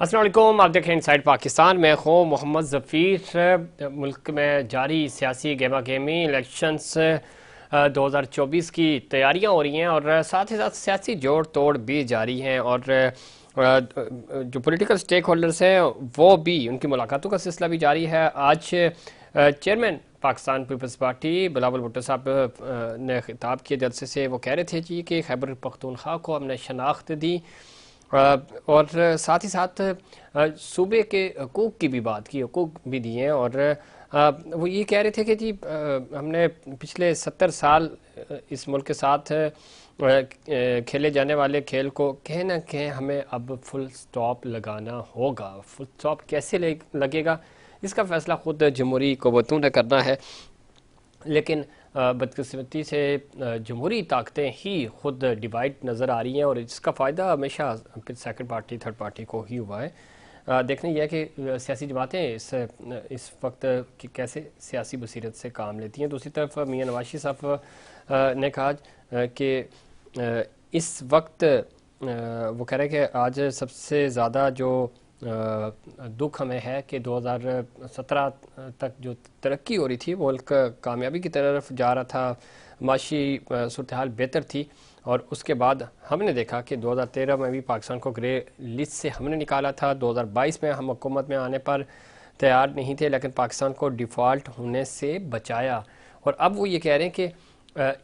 अस्सलाम वालेकुम, आप देख रहे हैं इनसाइड पाकिस्तान। मैं हूँ मोहम्मद ज़फ़ीर। मुल्क में जारी सियासी गेमा गेमी इलेक्शंस 2024 की तैयारियां हो रही हैं और साथ ही साथ सियासी जोड़ तोड़ भी जारी हैं और जो पॉलिटिकल स्टेक होल्डर्स हैं वो भी उनकी मुलाकातों का सिलसिला भी जारी है। आज chairman Pakistan Peoples Party Bilawal Bhutto साहब ने खिताब किए जलसे से। वो कह रहे थे जी कि खैबर पख्तूनख्वा को हमने शनाख्त दी और साथ ही साथ सूबे के हकूक़ की भी बात की, हकूक़ भी दिए हैं और वो ये कह रहे थे कि जी हमने पिछले 70 साल इस मुल्क के साथ खेले जाने वाले खेल को कहीं ना कहीं हमें अब फुल स्टॉप लगाना होगा। फुल स्टॉप कैसे लगेगा इसका फ़ैसला ख़ुद जमहूरी क़ुव्वतों ने करना है, लेकिन बदकिस्मती से जमहूरी ताकतें ही खुद डिवाइड नज़र आ रही हैं और इसका फ़ायदा हमेशा सेकंड पार्टी थर्ड पार्टी को ही हुआ है। देखने यह है कि सियासी जमातें इस वक्त की कैसे सियासी बसीरत से काम लेती हैं। दूसरी तरफ मियां नवाज शरीफ साहब ने कहा कि इस वक्त वो कह रहे हैं कि आज सबसे ज़्यादा जो दुख हमें है कि 2017 तक जो तरक्की हो रही थी, मुल्क कामयाबी की तरफ जा रहा था, माशी सूरत हाल बेहतर थी और उसके बाद हमने देखा कि 2013 में भी पाकिस्तान को ग्रे लिस्ट से हमने निकाला था। 2022 में हम हुकूमत में आने पर तैयार नहीं थे, लेकिन पाकिस्तान को डिफ़ॉल्ट होने से बचाया। और अब वो ये कह रहे हैं कि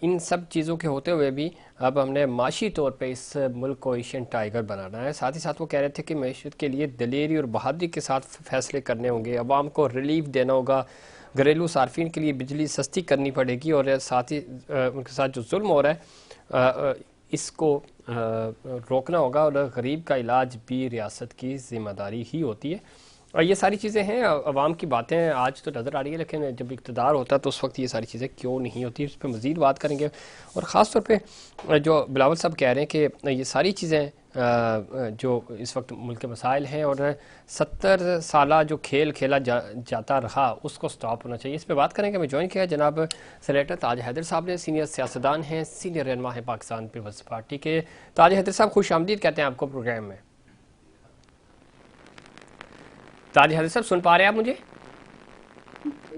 इन सब चीज़ों के होते हुए भी अब हमने माशी तौर पे इस मुल्क को एशियन टाइगर बनाना है। साथ ही साथ वो कह रहे थे कि मैशत के लिए दलेरी और बहादुरी के साथ फैसले करने होंगे, अवाम को रिलीफ देना होगा, घरेलू सार्फिन के लिए बिजली सस्ती करनी पड़ेगी और साथ ही उनके साथ जो जुल्म हो रहा है इसको रोकना होगा और गरीब का इलाज भी रियासत की ज़िम्मेदारी ही होती है। और ये सारी चीज़ें हैं, अवाम की बातें आज तो नज़र आ रही है, लेकिन जब इक़्तिदार होता है तो उस वक्त ये सारी चीज़ें क्यों नहीं होती, इस पर मज़ीद बात करेंगे। और ख़ास तौर पे जो बिलावल साहब कह रहे हैं कि ये सारी चीज़ें जो इस वक्त मुल्क के मसाइल हैं और 70 साल जो खेल खेला जाता रहा उसको स्टॉप होना चाहिए, इस पर बात करेंगे। हमें ज्वाइन किया जनाब सेनेटर ताज हैदर साहब ने, सीनियर सियासतदान हैं, सीनियर रहनुमा है पाकिस्तान पीपल्स पार्टी के। ताज हैदर साहब खुश आमदीद कहते हैं आपको प्रोग्राम में। ताज हैदर साहब सुन पा रहे हैं आप मुझे?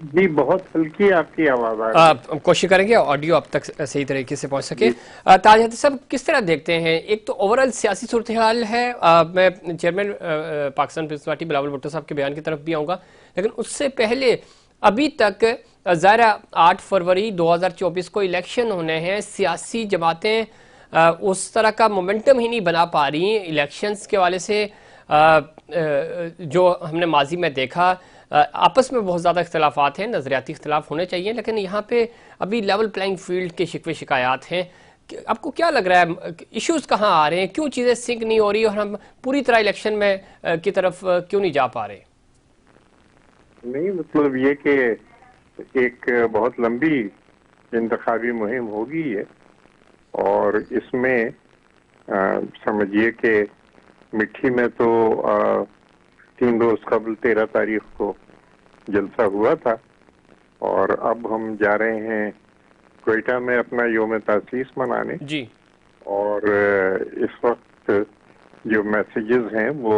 जी, बहुत हल्की आपकी आवाज आ रही है। कोशिश करेंगे ऑडियो अब तक सही तरीके से पहुंच सके। ताज हैदर साहब किस तरह देखते हैं, एक तो ओवरऑल सियासी सूरत हाल है, मैं chairman Pakistan Peoples Party Bilawal Bhutto साहब के बयान की तरफ भी आऊँगा, लेकिन उससे पहले अभी तक ज़ाहिर 8 फरवरी 2024 को इलेक्शन होने हैं, सियासी जमातें उस तरह का मोमेंटम ही नहीं बना पा रही इलेक्शंस के वाले से। जो हमने माजी में देखा आपस में बहुत ज़्यादा इख्तलाफात हैं, नज़रियाती इख्तलाफ होने चाहिए, लेकिन यहाँ पे अभी लेवल प्लेइंग फील्ड के शिकवे शिकायत हैं। आपको क्या लग रहा है इश्यूज़ कहाँ आ रहे हैं, क्यों चीज़ें सिंक नहीं हो रही और हम पूरी तरह इलेक्शन में की तरफ क्यों नहीं जा पा रहे? नहीं, मतलब ये कि एक बहुत लंबी इंतखाबी मुहिम होगी ये, और इसमें समझिए कि मिट्टी में तो 3 रोज कबल 13 तारीख को जलसा हुआ था और अब हम जा रहे हैं क्वेटा में अपना योम तासीस मनाने जी। और इस वक्त जो मैसेजेस हैं वो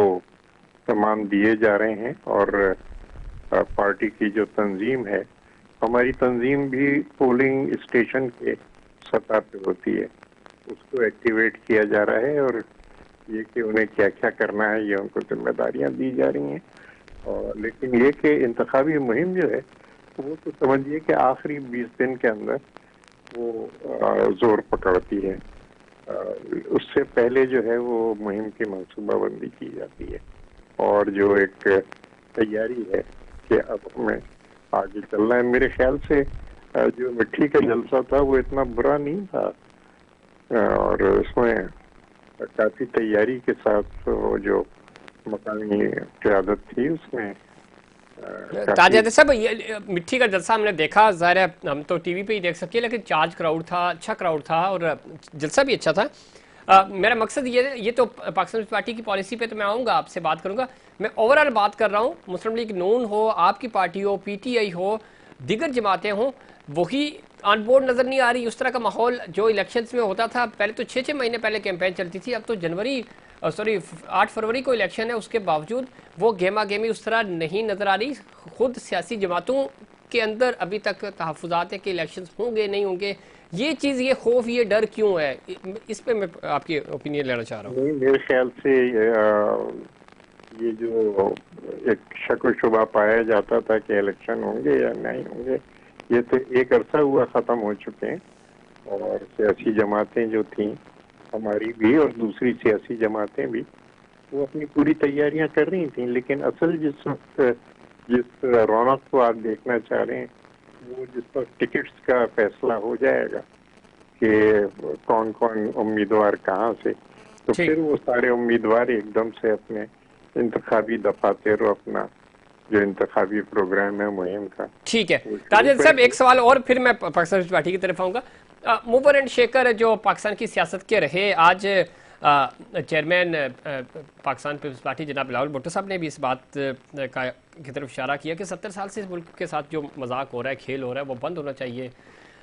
तमाम दिए जा रहे हैं और पार्टी की जो तंजीम है, हमारी तंजीम भी पोलिंग स्टेशन के सतह पे होती है, उसको एक्टिवेट किया जा रहा है और ये कि उन्हें क्या क्या करना है ये उनको जिम्मेदारियां दी जा रही हैं। और लेकिन ये कि इंतखाबी मुहिम जो है वो तो समझिए कि आखिरी 20 दिन के अंदर वो जोर पकड़ती है। उससे पहले जो है वो मुहिम की मंसूबाबंदी की जाती है और जो एक तैयारी है कि अब हमें आगे चलना है। मेरे ख्याल से जो मिट्टी का जलसा था वो इतना बुरा नहीं था और उसमें काफी तैयारी के साथ जो मकानी क़यादत थी उसमें ताज साहब ये मिट्टी का जलसा हमने देखा, ज़ाहिर है हम तो टीवी पे ही देख सकते हैं, लेकिन चार्ज क्राउड था, अच्छा क्राउड था और जलसा भी अच्छा था। मेरा मकसद ये तो पाकिस्तान पार्टी की पॉलिसी पे तो मैं आऊँगा, आपसे बात करूँगा। मैं ओवरऑल बात कर रहा हूँ, मुस्लिम लीग नून हो, आपकी पार्टी हो, PTI हो, दीगर जमातें हों, वही ऑन बोर्ड नज़र नहीं आ रही। उस तरह का माहौल जो इलेक्शंस में होता था, पहले तो 6-6 महीने पहले कैंपेन चलती थी, अब तो जनवरी सॉरी 8 फरवरी को इलेक्शन है, उसके बावजूद वो गेमा गेमी उस तरह नहीं नज़र आ रही। खुद सियासी जमातों के अंदर अभी तक तहफ़्फ़ुज़ात है कि इलेक्शन होंगे नहीं होंगे। ये चीज़, ये खौफ, ये डर क्यों है? इस पे मैं आपकी ओपिनियन लेना चाह रहा हूँ। नहीं, मेरे ख्याल से ये जो एक शक व शुबा पाया जाता था कि इलेक्शन होंगे या नहीं होंगे, ये तो एक अरसा हुआ ख़त्म हो चुके हैं। और सियासी जमातें जो थीं, हमारी भी और दूसरी सियासी जमातें भी, वो अपनी पूरी तैयारियां कर रही थीं। लेकिन असल जिस वक्त जिस रौनक को आप देखना चाह रहे हैं, वो जिस वक्त टिकट्स का फैसला हो जाएगा कि कौन कौन उम्मीदवार कहाँ से, तो फिर वो सारे उम्मीदवार एकदम से अपने इंतखाबी दफातर और अपना जो इंतखाबी प्रोग्राम है मुहिम का। ठीक है ताजिद साहब, एक सवाल और फिर मैं पाकिस्तान पीपल्स पार्टी की तरफ आऊँगा। मूवर एंड शेकर जो पाकिस्तान की सियासत के रहे, आज चेयरमैन पाकिस्तान पीपल्स पार्टी जनाब बिलावल भुट्टो साहब ने भी इस बात की तरफ इशारा किया कि 70 साल से इस मुल्क के साथ जो मजाक हो रहा है, खेल हो रहा है, वो बंद होना चाहिए।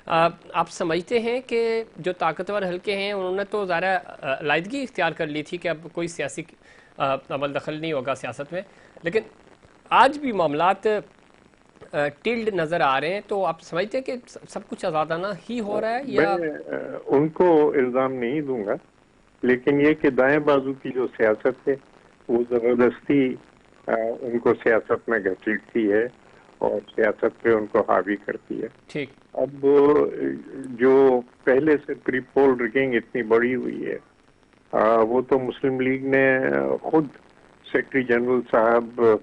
आप समझते हैं कि जो ताकतवर हल्के हैं उन्होंने तो ज़्यादा अलाइदगी इख्तियार कर ली थी कि अब कोई सियासी अमल दखल नहीं होगा सियासत में, लेकिन आज भी मामलात टिल्ड नज़र आ रहे हैं, तो आप समझते हैं कि सब कुछ आज़ादाना ही हो रहा है? या मैं उनको इल्ज़ाम नहीं दूंगा, लेकिन ये कि दाएं बाजू की जो सियासत है वो ज़बरदस्ती उनको सियासत में घसीटती है और सियासत पे उनको हावी करती है। ठीक, अब जो पहले से प्री पोल रिगिंग इतनी बड़ी हुई है, वो तो मुस्लिम लीग ने खुद, सेक्रेटरी जनरल साहब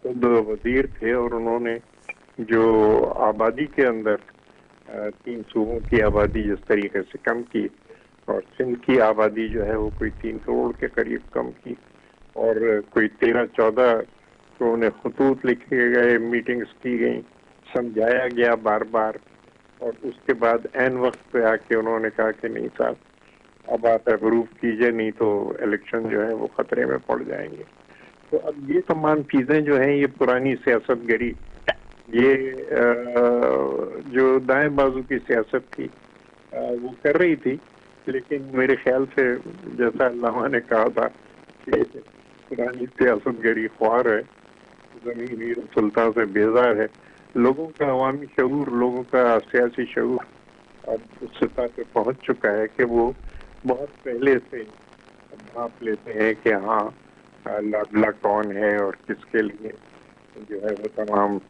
खुद वजीर थे और उन्होंने जो आबादी के अंदर 3 सूबों की आबादी जिस तरीके से कम की, और सिंध की आबादी जो है वो कोई 3 करोड़ के करीब कम की, और कोई 13-14 तो उन्हें खतूत लिखे गए, मीटिंग्स की गई, समझाया गया बार बार, और उसके बाद ऐन वक्त पे आके उन्होंने कहा कि नहीं साहब, अब आप अप्रूव कीजिए, नहीं तो इलेक्शन जो है वो खतरे में पड़ जाएंगे। तो अब ये तमाम चीजें जो हैं, ये पुरानी सियासतगरी, ये जो दाएं बाजू की सियासत थी वो कर रही थी। लेकिन मेरे ख्याल से, जैसा अल्लामा ने कहा था कि पुरानी सियासतगरी ख्वार है, ज़मीनी सुल्तान से बेजार है। लोगों का अवामी शऊर, लोगों का सियासी शऊर अब उस सतह पे पहुंच चुका है कि वो बहुत पहले से भाप लेते हैं कि हाँ लाडला कौन है और किसके लिए जो है वो तमाम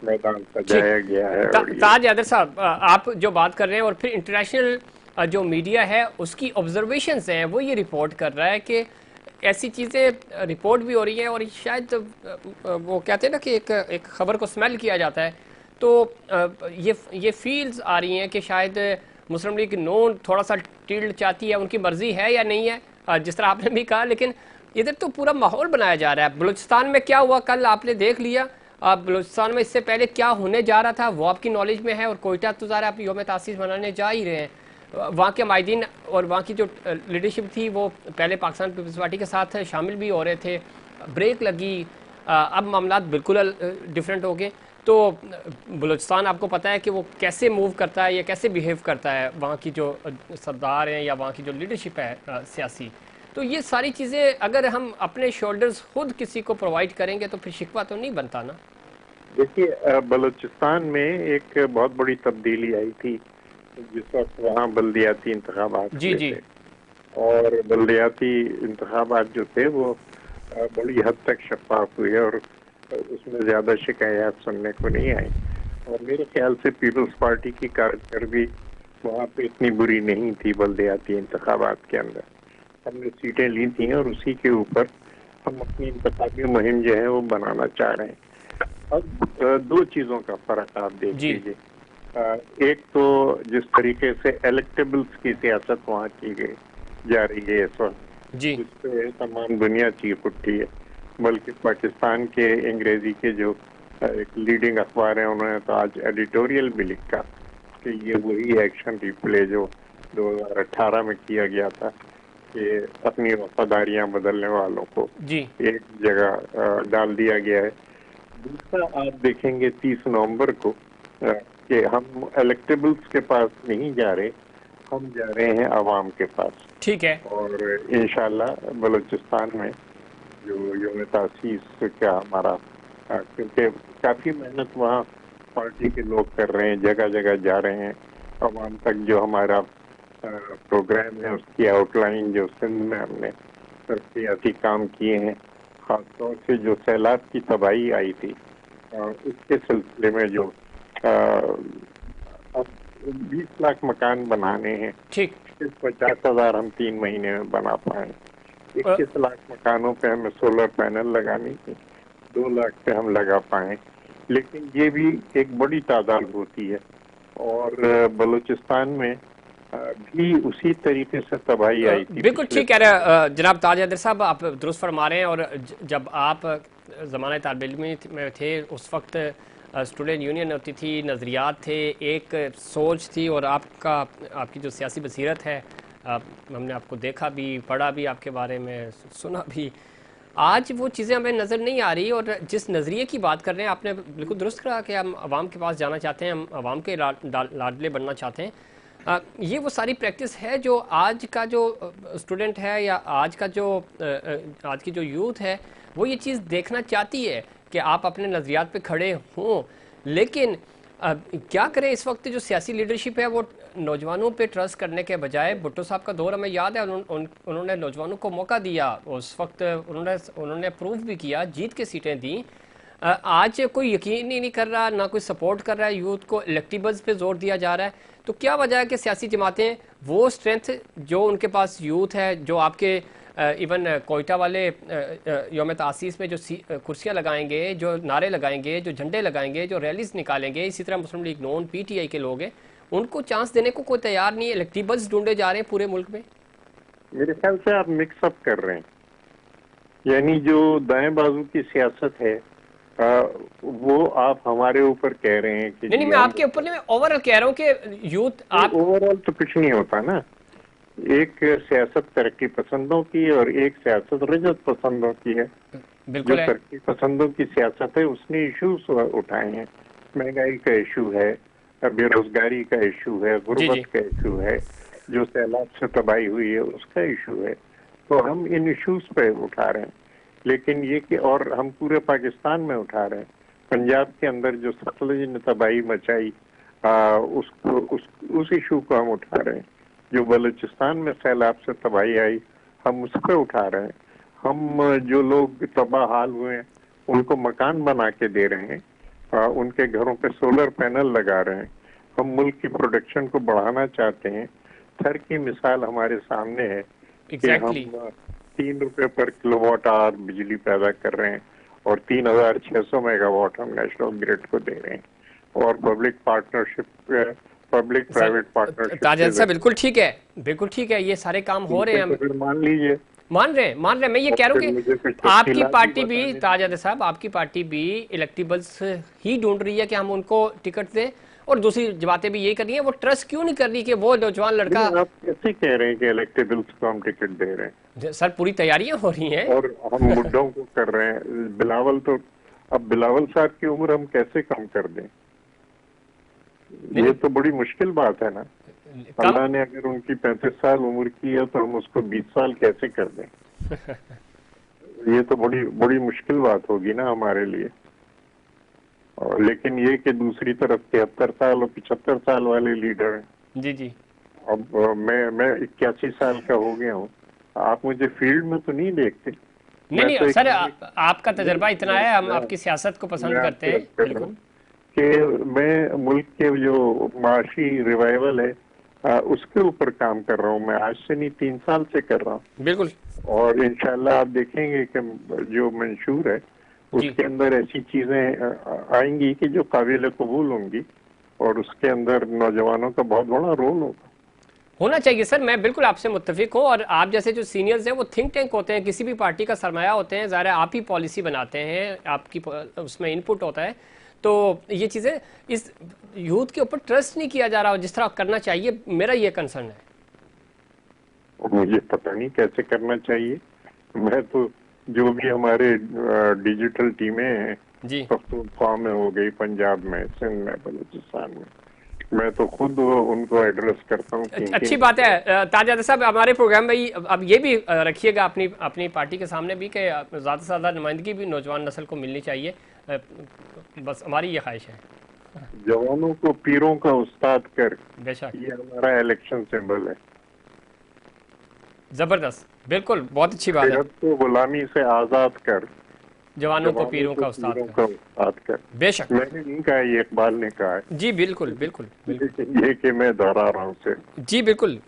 मैदान सजाया गया है। ताज यादर साहब, आप जो बात कर रहे हैं और फिर इंटरनेशनल जो मीडिया है उसकी ऑब्जर्वेशंस हैं, वो ये रिपोर्ट कर रहा है कि ऐसी चीज़ें रिपोर्ट भी हो रही हैं और शायद वो कहते हैं ना कि एक खबर को स्मेल किया जाता है, तो ये फील्स आ रही हैं कि शायद मुस्लिम लीग नून थोड़ा सा टिल्ड चाहती है, उनकी मर्जी है या नहीं है, जिस तरह आपने भी कहा। लेकिन इधर तो पूरा माहौल बनाया जा रहा है। बलूचिस्तान में क्या हुआ कल आपने देख लिया, बलूचिस्तान में इससे पहले क्या होने जा रहा था वो आपकी नॉलेज में है, और कोयटा तो ज़रा आप योम तासीस मनाने जा ही रहे हैं। वहाँ के माहिदीन और वहाँ की जो लीडरशिप थी वो पहले पाकिस्तान पीपल्स पार्टी के साथ शामिल भी हो रहे थे, ब्रेक लगी, अब मामला बिल्कुल डिफरेंट हो गए। तो बलूचिस्तान आपको पता है कि वो कैसे मूव करता है या कैसे बिहेव करता है, वहाँ की जो सरदार हैं या वहाँ की जो लीडरशिप है सियासी। तो ये सारी चीज़ें अगर हम अपने शोल्डर्स खुद किसी को प्रोवाइड करेंगे तो फिर शिकवा तो नहीं बनता ना। देखिए, बलूचिस्तान में एक बहुत बड़ी तब्दीली आई थी जिस वक्त वहाँ बल्दियाती इंतखाबात जी जी, और बल्दियाती इंतखाबात जो थे वो बड़ी हद तक शफाफ हुए और उसमें ज़्यादा शिकायत सुनने को नहीं आई। और मेरे ख्याल से पीपल्स पार्टी की कारकर्दगी वहाँ पे इतनी बुरी नहीं थी। बल्दियाती इंतखाबात के अंदर हमने सीटें ली थी और उसी के ऊपर हम अपनी इंतखाबी मुहिम जो है वो बनाना चाह रहे हैं। अब 2 चीज़ों का फ़र्क आप देख लीजिए। एक तो जिस तरीके से इलेक्टेबल्स की सियासत वहाँ की गई जा रही है इस वक्त, जिस पे तमाम दुनिया चीख उठी है, बल्कि पाकिस्तान के अंग्रेजी के जो एक लीडिंग अखबार है उन्होंने तो आज एडिटोरियल भी लिखा कि ये वही एक्शन रिप्ले जो 2018 में किया गया था कि अपनी वफादारियां बदलने वालों को एक जगह डाल दिया गया है। दूसरा आप देखेंगे 30 नवंबर को कि हम इलेक्टेबल्स के पास नहीं जा रहे, हम जा रहे हैं आवाम के पास। ठीक है। और इंशाल्लाह बलूचिस्तान में जो यौम तासीस का हमारा, क्योंकि काफ़ी मेहनत वहाँ पार्टी के लोग कर रहे हैं, जगह जगह जा रहे हैं अवाम तक। जो हमारा प्रोग्राम है उसकी आउटलाइन जो सिंध में हमने तरक्याती काम किए हैं, ख़ासतौर से जो सैलाब की तबाही आई थी उसके सिलसिले में जो 20 लाख मकान बनाने हैं, ठीक। 50,000 हम 3 महीने में बना पाए। 21 लाख मकानों पे हमें सोलर पैनल लगानी थी, 2 लाख पे हम लगा पाए। लेकिन ये भी एक बड़ी तादाद होती है। और बलूचिस्तान में भी उसी तरीके से तबाही आई थी। बिल्कुल ठीक कह रहे हैं जनाब ताज हैदर साहब, आप दुरुस्त फरमा रहे हैं। और जब आप ज़माने तालिब इल्म में थे उस वक्त स्टूडेंट यूनियन होती थी, नज़रियात थे, एक सोच थी, और आपकी जो सियासी बसीरत है, हमने आपको देखा भी, पढ़ा भी आपके बारे में, सुना भी। आज वो चीज़ें हमें नज़र नहीं आ रही। और जिस नज़रिए की बात कर रहे हैं आपने बिल्कुल दुरुस्त कहा कि हम आवाम के पास जाना चाहते हैं, हम आवाम के लाडले बनना चाहते हैं। ये वो सारी प्रैक्टिस है जो आज का जो स्टूडेंट है या आज की जो यूथ है वो ये चीज़ देखना चाहती है कि आप अपने नज़रियात पे खड़े हों। लेकिन क्या करें, इस वक्त जो सियासी लीडरशिप है वो नौजवानों पे ट्रस्ट करने के बजाय, भुट्टो साहब का दौर हमें याद है, उन्होंने नौजवानों को मौका दिया, उस वक्त उन्होंने प्रूव भी किया, जीत के सीटें दी। आज कोई यकीन ही नहीं कर रहा, ना कोई सपोर्ट कर रहा है यूथ को, इलेक्टिबल्स पे जोर दिया जा रहा है। तो क्या वजह है कि सियासी जमातें वो स्ट्रेंथ जो उनके पास यूथ है, जो आपके इवन कोयटा वाले यौम तासीस में जो कुर्सियां लगाएंगे, जो नारे लगाएंगे, जो झंडे लगाएंगे, जो रैलीज निकालेंगे, इसी तरह मुस्लिम लीग नून पीटीआई के लोग हैं, उनको चांस देने को कोई तैयार नहीं है। इलेक्टिबल्स ढूंढे जा रहे हैं पूरे मुल्क में। मेरे ख्याल से आप मिक्सअप कर रहे हैं। यानी जो दाएं बाजू की सियासत है वो आप हमारे ऊपर कह रहे हैं कि नहीं, मैं आपके ऊपर नहीं, मैं ओवरऑल कह रहा हूँ कि यूथ आप ओवरऑल तो कुछ नहीं होता ना। एक सियासत तरक्की पसंदों की और एक सियासत रजत पसंदों की है। जो तरक्की पसंदों की सियासत है उसने इश्यूज उठाए हैं। महंगाई का इशू है, बेरोजगारी का इशू है, गुर्बत का इशू है, जो सैलाब से तबाही हुई है उसका इशू है। तो हम इन इश्यूज पे उठा रहे हैं। लेकिन ये कि और हम पूरे पाकिस्तान में उठा रहे हैं। पंजाब के अंदर जो सतलुज ने तबाही मचाई उस इशू को हम उठा रहे हैं। जो बलूचिस्तान में सैलाब से तबाही आई हम उस पर उठा रहे हैं। हम जो लोग तबाह हाल हुए हैं उनको मकान बना के दे रहे हैं, उनके घरों पे सोलर पैनल लगा रहे हैं। हम मुल्क की प्रोडक्शन को बढ़ाना चाहते हैं। थर की मिसाल हमारे सामने है कि हम 3 रुपए पर किलोवाट आवर बिजली पैदा कर रहे हैं और 3,600 मेगावाट हम नेशनल ग्रिड को दे रहे हैं। और पब्लिक प्राइवेट पार्टनरशिप। ताज साहब बिल्कुल ठीक है, बिल्कुल ठीक है, ये सारे काम हो रहे हैं। तो मान लीजिए, मान रहे हैं। मैं ये कह रहा हूँ कि आपकी पार्टी भी, ताज साहब आपकी पार्टी भी इलेक्टिबल्स ही ढूंढ रही है कि हम उनको टिकट दें, और दूसरी बातें भी यही कर रही है, वो ट्रस्ट क्यों नहीं कर रही कि वो नौजवान लड़का। आप कैसे कह रहे हैं कि इलेक्टेबल्स को हम टिकट दे रहे हैं? सर पूरी तैयारियां हो रही हैं और हम मुद्दों को कर रहे हैं। बिलावल तो, अब बिलावल साहब की उम्र हम कैसे कम कर दें? ये तो बड़ी मुश्किल बात है ना। अल्लाह ने अगर उनकी 35 साल उम्र की है तो हम उसको 20 साल कैसे कर दें? ये तो बड़ी बड़ी मुश्किल बात होगी ना हमारे लिए। और लेकिन ये कि दूसरी तरफ 73 साल और 75 साल वाले लीडर हैं। जी जी। अब मैं 81 साल का हो गया हूँ। आप मुझे फील्ड में तो नहीं देखते। नहीं तो सर आपका तजर्बा इतना है, हम आपकी सियासत को पसंद करते हैं। बिल्कुल कि मैं मुल्क के जो माशी रिवाइवल है उसके ऊपर काम कर रहा हूँ। मैं आज से नहीं 3 साल से कर रहा हूँ। बिल्कुल। और इंशाल्लाह आप देखेंगे कि जो मंशूर है उसके अंदर ऐसी चीजें आएंगी कि जो काबिल कबूल होंगी और उसके अंदर नौजवानों का बहुत बड़ा रोल होना चाहिए। सर मैं बिल्कुल आपसे मुत्तफिक हूँ। और आप जैसे जो सीनियर्स हैं वो थिंक टैंक होते हैं, किसी भी पार्टी का सरमाया होते हैं, ज़ाहिर है आप ही पॉलिसी बनाते हैं, आपकी उसमें इनपुट होता है। तो ये चीज़ें इस यूथ के ऊपर ट्रस्ट नहीं किया जा रहा जिस तरह करना चाहिए, मेरा ये कंसर्न है। मुझे पता नहीं कैसे करना चाहिए। मैं तो जो भी हमारे डिजिटल टीमें हैं, जी, पख्तूनख्वा में हो गई, पंजाब में, सिंध में, बलूचिस्तान में, मैं तो खुद उनको एड्रेस करता हूँ कि अच्छी बात है ताजा साहब, हमारे प्रोग्राम में अब ये भी रखिएगा अपनी अपनी पार्टी के सामने भी कि ज़्यादा से ज़्यादा नुमाइंदगी भी नौजवान नस्ल को मिलनी चाहिए। बस हमारी ये ख्वाहिश है। जवानों को पीरों का उस्ताद कर, बेशक, ये हमारा इलेक्शन सिंबल है। ज़बरदस्त, बिल्कुल, बहुत अच्छी बात है। सेहत को गुलामी से आजाद कर, जवानों को पीरों का उस्ताद पीरों कर। का उस्ताद कर। बेशक, मैंने नहीं कहा, ये इकबाल ने कहा है। जी बिल्कुल बिल्कुल बिल्कुल। लेकिन ये कि मैं दोहरा रहा हूँ उसे। जी बिल्कुल।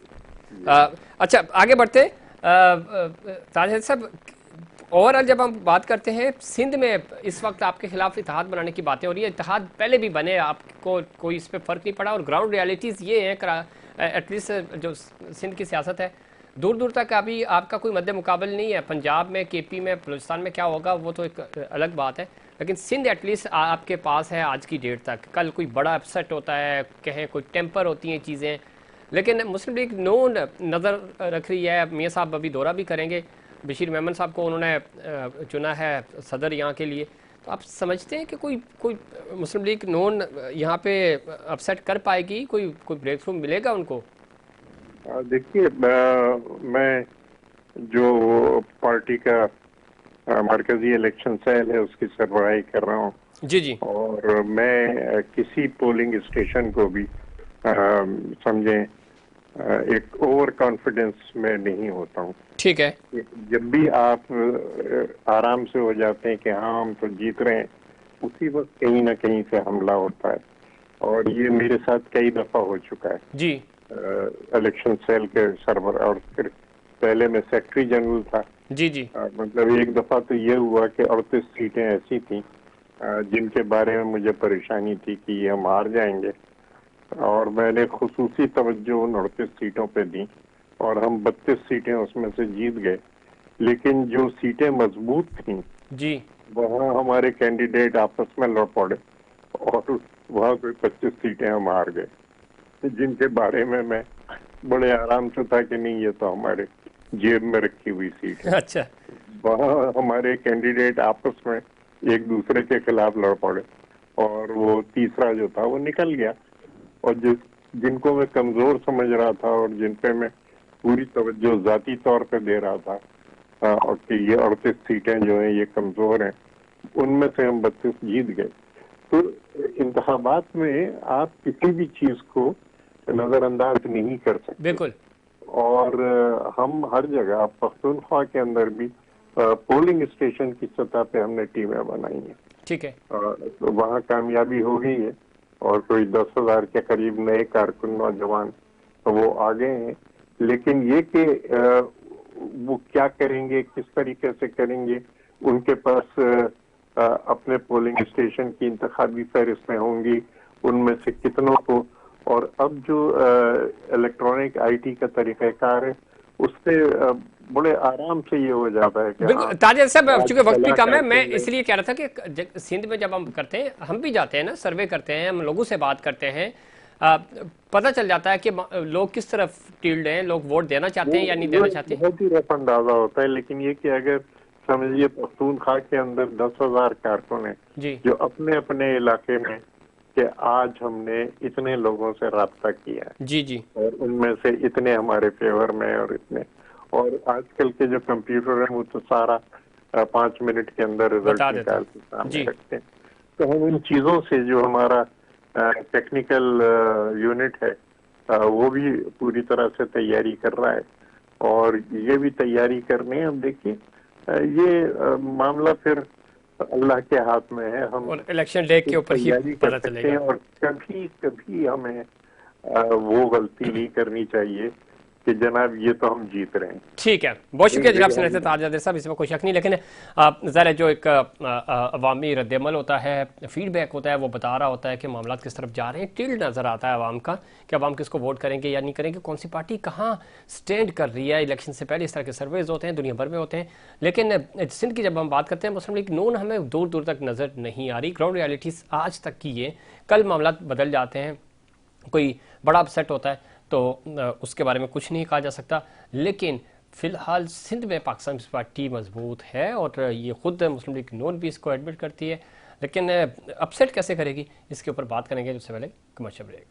अच्छा, आगे बढ़ते ताजा साहब, ओवरऑल जब हम बात करते हैं सिंध में इस वक्त आपके खिलाफ इत्तेहाद बनाने की बातें हो रही है। इत्तेहाद पहले भी बने, आपको कोई इस पे फ़र्क नहीं पड़ा, और ग्राउंड रियलिटीज़ ये हैं एटलीस्ट जो सिंध की सियासत है दूर दूर तक अभी आपका कोई मद्दे मुकाबल नहीं है। पंजाब में, केपी में, बलूचिस्तान में क्या होगा वो तो एक अलग बात है, लेकिन सिंध एटलीस्ट आपके पास है आज की डेट तक। कल कोई बड़ा अपसेट होता है, कहें कोई टेम्पर होती हैं चीज़ें, लेकिन मुस्लिम लीग नोन नज़र रख रही है। मियाँ साहब अभी दौरा भी करेंगे, बशीर मेमन साहब को उन्होंने चुना है सदर यहाँ के लिए। तो आप समझते हैं कि कोई कोई मुस्लिम लीग नोन यहाँ पे अपसेट कर पाएगी, कोई कोई ब्रेक थ्रू मिलेगा उनको? देखिए, मैं जो पार्टी का मरकजी इलेक्शन सेल है उसकी सरबराही कर रहा हूँ। जी जी। और मैं किसी पोलिंग स्टेशन को भी समझें एक ओवर कॉन्फिडेंस में नहीं होता हूँ। ठीक है। जब भी आप आराम से हो जाते हैं कि हाँ हम तो जीत रहे हैं, उसी वक्त कहीं ना कहीं से हमला होता है, और ये मेरे साथ कई दफा हो चुका है। जी। इलेक्शन सेल के सरवर, और फिर पहले मैं सेक्रेटरी जनरल था। जी जी। मतलब एक दफा तो ये हुआ कि 38 सीटें ऐसी थी जिनके बारे में मुझे परेशानी थी कि ये हम हार जाएंगे, और मैंने खुसूसी तवज्जो उन 38 सीटों पे दी, और हम 32 सीटें उसमें से जीत गए। लेकिन जो सीटें मजबूत थीं जी, वहाँ हमारे कैंडिडेट आपस में लड़ पड़े, और वहाँ कोई 25 सीटें हम हार गए, जिनके बारे में मैं बड़े आराम से था कि नहीं ये तो हमारे जेब में रखी हुई सीट है। अच्छा। वहाँ हमारे कैंडिडेट आपस में एक दूसरे के खिलाफ लड़ पड़े, और वो तीसरा जो था वो निकल गया। और जिनको मैं कमजोर समझ रहा था और जिन पे मैं पूरी तवज्जो जाती तौर पे दे रहा था और कि ये 38 सीटें जो हैं ये कमजोर हैं, उनमें से हम 32 जीत गए। तो इंतखाबात में आप किसी भी चीज को नजरअंदाज नहीं कर सकते। बिल्कुल। और हम हर जगह, पख्तूनख्वा के अंदर भी पोलिंग स्टेशन की सतह पे हमने टीमें बनाई हैं। ठीक है। तो वहाँ कामयाबी हो गई है, और कोई 10,000 के करीब नए कारकुन नौजवान तो वो आ गए हैं। लेकिन ये कि वो क्या करेंगे, किस तरीके से करेंगे, उनके पास अपने पोलिंग स्टेशन की इंतखाबी फहरिस्तें होंगी, उनमें से कितनों को, और अब जो इलेक्ट्रॉनिक IT का तरीक़ाकार है उससे बड़े आराम से ये हो जाता है कि बिल्कुल ताजा साहब, चूंकि वक्त भी कम है, मैं में इसलिए कह रहा था कि सिंध में जब हम करते हैं, हम भी जाते हैं ना, सर्वे करते हैं, हम लोगों से बात करते हैं, पता चल जाता है कि लोग किस तरफ टिल्ड हैं, लोग वोट देना चाहते हैं या नहीं देना चाहते। बहुत ही रफ अंदाजा होता है। लेकिन ये कि अगर समझिए पख्तूनख्वा के अंदर 10,000 कारकुन हैं जी जो अपने अपने इलाके में कि आज हमने इतने लोगों से राब्ता किया है, जी जी, और उनमें से इतने हमारे फेवर में, और इतने, और आजकल के जो कंप्यूटर है वो तो सारा 5 मिनट के अंदर रिजल्ट बता देते निकाल के हैं। सामने जी। रखते हैं। तो हम इन चीजों से, जो हमारा टेक्निकल यूनिट है वो भी पूरी तरह से तैयारी कर रहा है, और ये भी तैयारी करनी है। अब देखिए ये मामला फिर अल्लाह के हाथ में है। हम और इलेक्शन डे के ऊपर ही तैयारी पता कर सकते चलेगा। हैं, और कभी कभी हमें वो गलती नहीं करनी चाहिए कि जनाब ये तो हम जीत रहे हैं। ठीक है, बहुत शुक्रिया जनाब सेनेटर ताजा साहब, इसमें कोई शक नहीं। लेकिन ज़रा जो एक अवामी रद्दमल होता है, फीडबैक होता है, वो बता रहा होता है कि मामला किस तरफ जा रहे हैं। टिल्ड नज़र आता है आवाम का कि अवाम किसको वोट करेंगे या नहीं करेंगे, कौन सी पार्टी कहाँ स्टैंड कर रही है। इलेक्शन से पहले इस तरह के सर्वेज होते हैं, दुनिया भर में होते हैं, लेकिन सिंध की जब हम बात करते हैं, मुस्लिम लीग नून हमें दूर दूर तक नज़र नहीं आ रही। ग्राउंड रियलिटीज़ आज तक की ये, कल मामला बदल जाते हैं, कोई बड़ा अपसेट होता है तो उसके बारे में कुछ नहीं कहा जा सकता। लेकिन फ़िलहाल सिंध में पाकिस्तान पीपल्स पार्टी मजबूत है, और ये खुद मुस्लिम लीग नून भी इसको एडमिट करती है। लेकिन अपसेट कैसे करेगी, इसके ऊपर बात करेंगे। उससे पहले कमर्शियल ब्रेक।